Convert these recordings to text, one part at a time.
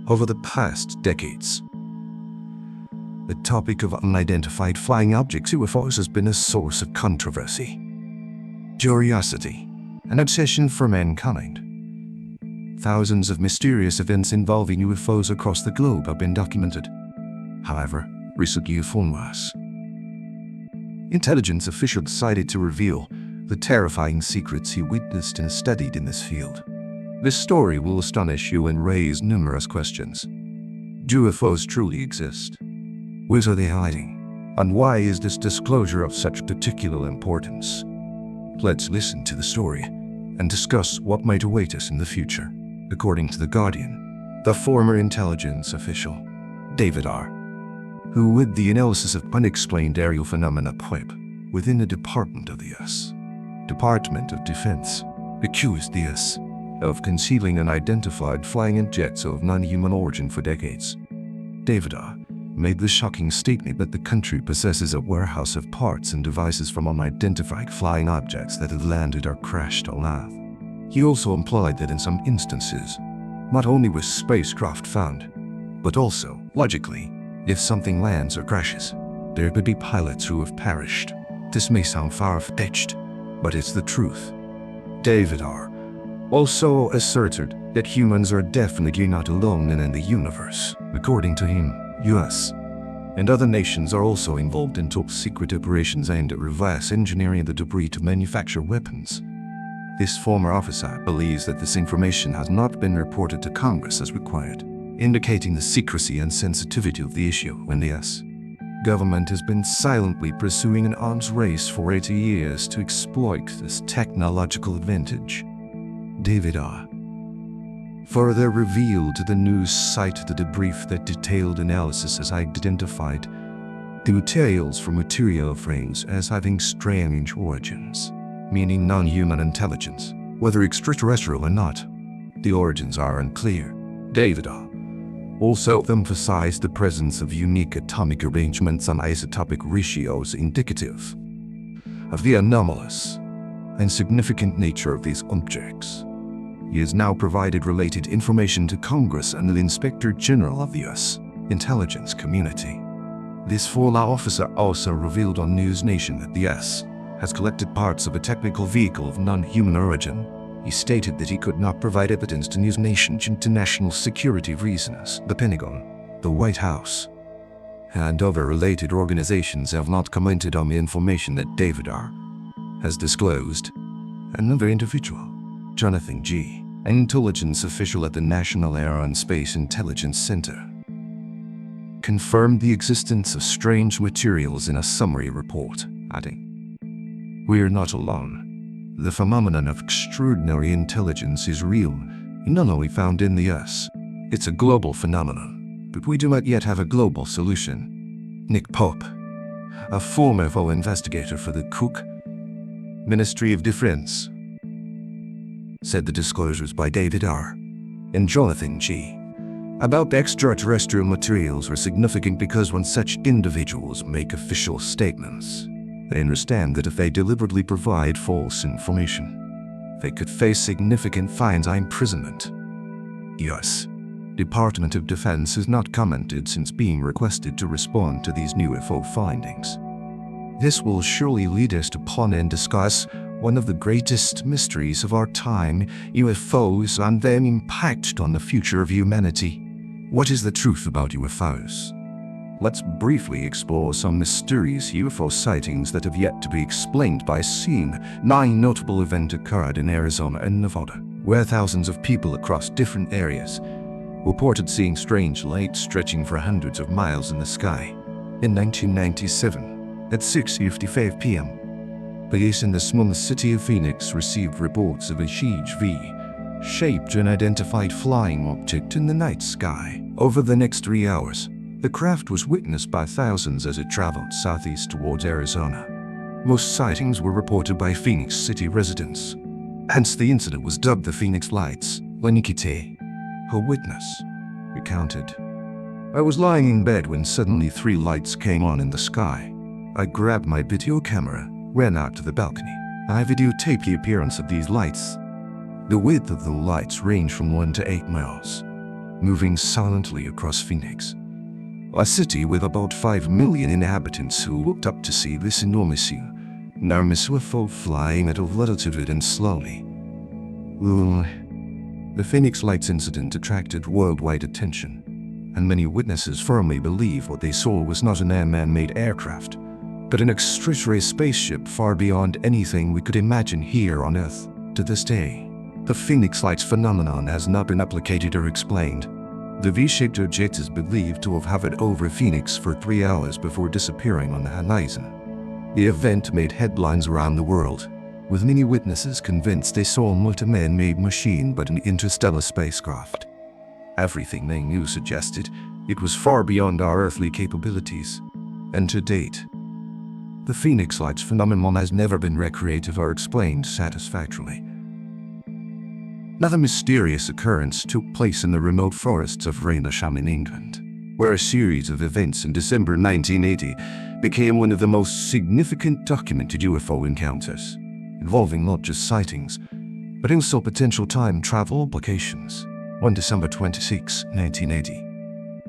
over the past decades. The topic of unidentified flying objects UFOs has been a source of controversy, curiosity, and obsession for mankind. Thousands of mysterious events involving UFOs across the globe have been documented. However, recent UFO intelligence officials decided to reveal the terrifying secrets he witnessed and studied in this field. This story will astonish you and raise numerous questions. Do UFOs truly exist? What are they hiding? And why is this disclosure of such particular importance? Let's listen to the story and discuss what might await us in the future. According to The Guardian, the former intelligence official, David R., who with the analysis of unexplained aerial phenomena within the Department of the U.S. Department of Defense, accused the U.S. of concealing unidentified flying objects of non-human origin for decades. David R. made the shocking statement that the country possesses a warehouse of parts and devices from unidentified flying objects that had landed or crashed on Earth. He also implied that in some instances, not only was spacecraft found, but also, logically, if something lands or crashes, there could be pilots who have perished. This may sound far-fetched, but it's the truth. David R. also asserted that humans are definitely not alone in the universe. According to him, US and other nations are also involved in top-secret operations aimed at reverse engineering the debris to manufacture weapons. This former officer believes that this information has not been reported to Congress as required, indicating the secrecy and sensitivity of the issue when the U.S. government has been silently pursuing an arms race for 80 years to exploit this technological advantage. David R. further revealed to the news site that a brief that detailed analysis has identified the materials from material frames as having strange origins, meaning non-human intelligence, whether extraterrestrial or not. The origins are unclear. David R. also emphasized the presence of unique atomic arrangements and isotopic ratios indicative of the anomalous and significant nature of these objects. He has now provided related information to Congress and the Inspector General of the U.S. intelligence community. This former officer also revealed on News Nation that the U.S. has collected parts of a technical vehicle of non-human origin. He stated that he could not provide evidence to News Nation due to national security reasons. The Pentagon, the White House, and other related organizations have not commented on the information that David R. has disclosed. Another individual, Jonathan G., an intelligence official at the National Air and Space Intelligence Center, confirmed the existence of strange materials in a summary report, adding, "We're not alone. The phenomenon of extraordinary intelligence is real, not only found in the US. It's a global phenomenon, but we do not yet have a global solution." Nick Pope, a former UFO investigator for the Cook Ministry of Defense, said the disclosures by David R. and Jonathan G. about the extraterrestrial materials are significant because when such individuals make official statements, they understand that if they deliberately provide false information, they could face significant fines and imprisonment. U.S. Department of Defense has not commented since being requested to respond to these new UFO findings. This will surely lead us to ponder and discuss one of the greatest mysteries of our time, UFOs and their impact on the future of humanity. What is the truth about UFOs? Let's briefly explore some mysterious UFO sightings that have yet to be explained by seeing. 9 notable events occurred in Arizona and Nevada, where thousands of people across different areas reported seeing strange lights stretching for hundreds of miles in the sky. In 1997, at 6:55 p.m., police in the small city of Phoenix received reports of a huge V-shaped unidentified flying object in the night sky. Over the next 3 hours, the craft was witnessed by thousands as it traveled southeast towards Arizona. Most sightings were reported by Phoenix City residents. Hence, the incident was dubbed the Phoenix Lights. Lenikite, a witness, recounted, "I was lying in bed when suddenly 3 lights came on in the sky. I grabbed my video camera, ran out to the balcony. I videotaped the appearance of these lights. The width of the lights ranged from 1 to 8 miles. moving silently across Phoenix, a city with about 5 million inhabitants who looked up to see this enormous UFO flying at a altitude and slowly. The Phoenix Lights incident attracted worldwide attention, and many witnesses firmly believe what they saw was not an man-made aircraft, but an extraterrestrial spaceship far beyond anything we could imagine here on Earth. To this day, the Phoenix Lights phenomenon has not been replicated or explained. The V-shaped object is believed to have hovered over Phoenix for 3 hours before disappearing on the horizon. The event made headlines around the world, with many witnesses convinced they saw not a man-made machine but an interstellar spacecraft. Everything they knew suggested it was far beyond our earthly capabilities. And to date, the Phoenix Lights phenomenon has never been recreated or explained satisfactorily. Another mysterious occurrence took place in the remote forests of Raynesham in England, where a series of events in December 1980 became one of the most significant documented UFO encounters, involving not just sightings, but also potential time travel implications. On December 26, 1980,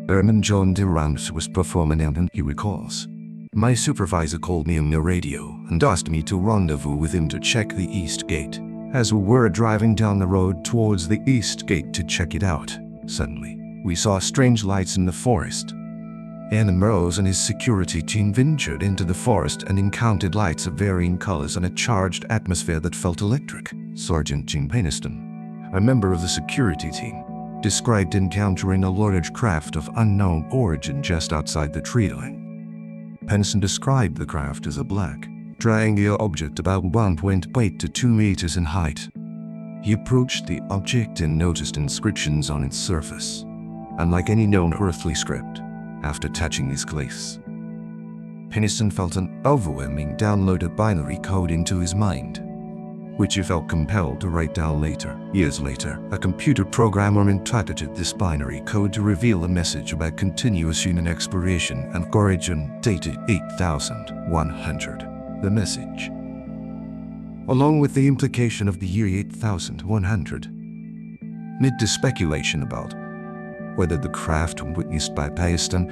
Airman John Durant was performing and he recalls, "My supervisor called me on the radio and asked me to rendezvous with him to check the East Gate. As we were driving down the road towards the East Gate to check it out, suddenly, we saw strange lights in the forest. Airman Rose and his security team ventured into the forest and encountered lights of varying colors and a charged atmosphere that felt electric." Sergeant Jim Peniston, a member of the security team, described encountering a large craft of unknown origin just outside the tree line. Peniston described the craft as a black, triangular object about 1.8 to 2 meters in height. He approached the object and noticed inscriptions on its surface, unlike any known earthly script. After touching these glyphs, Peniston felt an overwhelming download of binary code into his mind, which he felt compelled to write down later. Years later, a computer programmer interpreted this binary code to reveal a message about continuous human exploration and origin dated 8100. The message, along with the implication of the year 8100, led to speculation about whether the craft witnessed by Peniston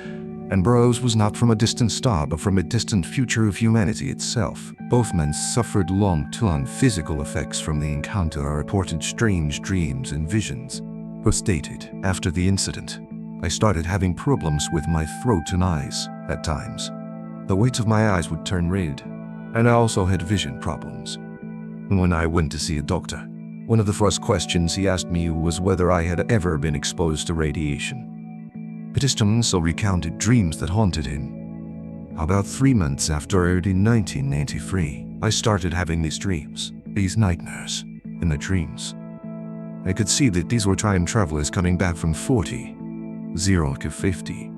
and Burroughs was not from a distant star but from a distant future of humanity itself. Both men suffered long-term physical effects from the encounter and reported strange dreams and visions. Burroughs stated, "After the incident, I started having problems with my throat and eyes. At times, the whites of my eyes would turn red, and I also had vision problems. When I went to see a doctor, one of the first questions he asked me was whether I had ever been exposed to radiation." Peniston also recounted dreams that haunted him. "About 3 months after in 1993, I started having these dreams, these nightmares. In the dreams, I could see that these were time travelers coming back from 0 to 50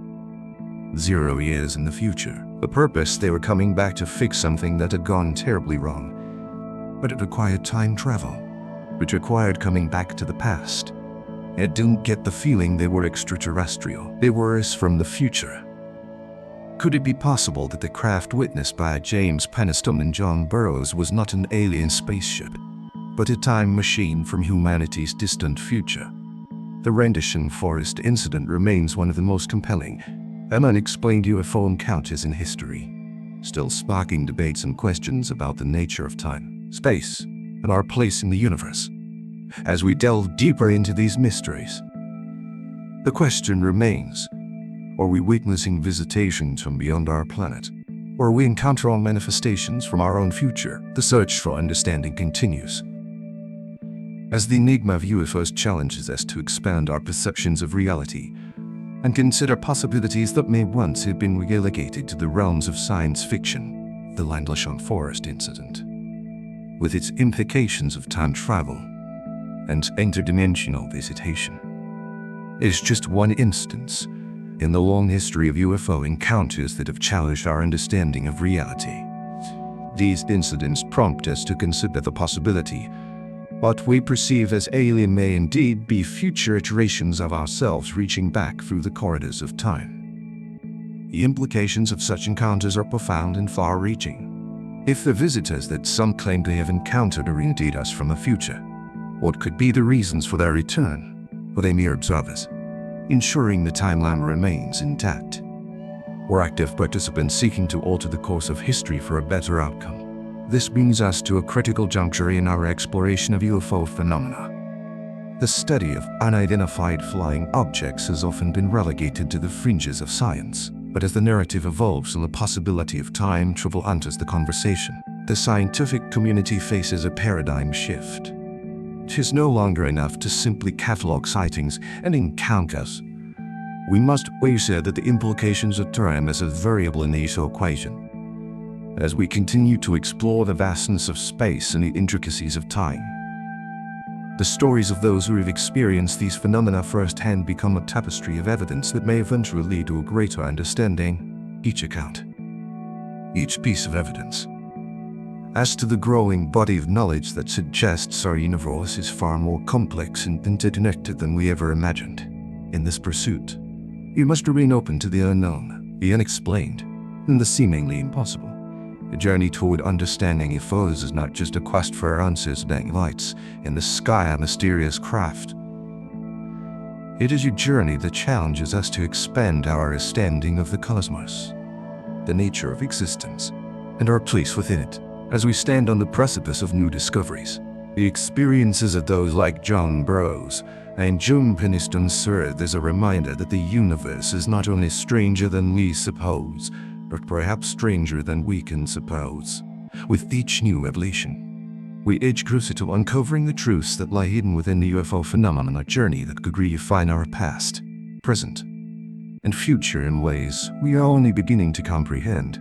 years in the future. The purpose, they were coming back to fix something that had gone terribly wrong. But it required time travel, which required coming back to the past. I didn't get the feeling they were extraterrestrial. They were us from the future." Could it be possible that the craft witnessed by James Peniston and John Burroughs was not an alien spaceship, but a time machine from humanity's distant future? The Rendlesham Forest incident remains one of the most compelling and unexplained UFO encounters in history, still sparking debates and questions about the nature of time, space, and our place in the universe. As we delve deeper into these mysteries, the question remains, are we witnessing visitations from beyond our planet? Or are we encountering manifestations from our own future? The search for understanding continues, as the enigma of UFOs challenges us to expand our perceptions of reality and consider possibilities that may once have been relegated to the realms of science fiction. The Rendlesham Forest incident, with its implications of time travel and interdimensional visitation, is just one instance in the long history of UFO encounters that have challenged our understanding of reality. These incidents prompt us to consider the possibility what we perceive as alien may indeed be future iterations of ourselves reaching back through the corridors of time. The implications of such encounters are profound and far-reaching. If the visitors that some claim to have encountered are indeed us from the future, what could be the reasons for their return? Were they mere observers? ensuring the timeline remains intact. We're active participants seeking to alter the course of history for a better outcome. This brings us to a critical juncture in our exploration of UFO phenomena. The study of unidentified flying objects has often been relegated to the fringes of science, but as the narrative evolves and the possibility of time travel enters the conversation, the scientific community faces a paradigm shift. It is no longer enough to simply catalog sightings and encounters. We must consider that the implications of time as a variable in this equation. As we continue to explore the vastness of space and the intricacies of time, the stories of those who have experienced these phenomena firsthand become a tapestry of evidence that may eventually lead to a greater understanding. Each account, each piece of evidence, as to the growing body of knowledge that suggests our universe is far more complex and interconnected than we ever imagined. In this pursuit, you must remain open to the unknown, the unexplained, and the seemingly impossible. The journey toward understanding UFOs is not just a quest for answers dangling lights in the sky, a mysterious craft. It is a journey that challenges us to expand our understanding of the cosmos, the nature of existence, and our place within it. As we stand on the precipice of new discoveries, the experiences of those like John Burroughs and June Peniston serve as a reminder that the universe is not only stranger than we suppose, but perhaps stranger than we can suppose. With each new revelation, we edge closer to uncovering the truths that lie hidden within the UFO phenomenon, a journey that could redefine our past, present, and future in ways we are only beginning to comprehend.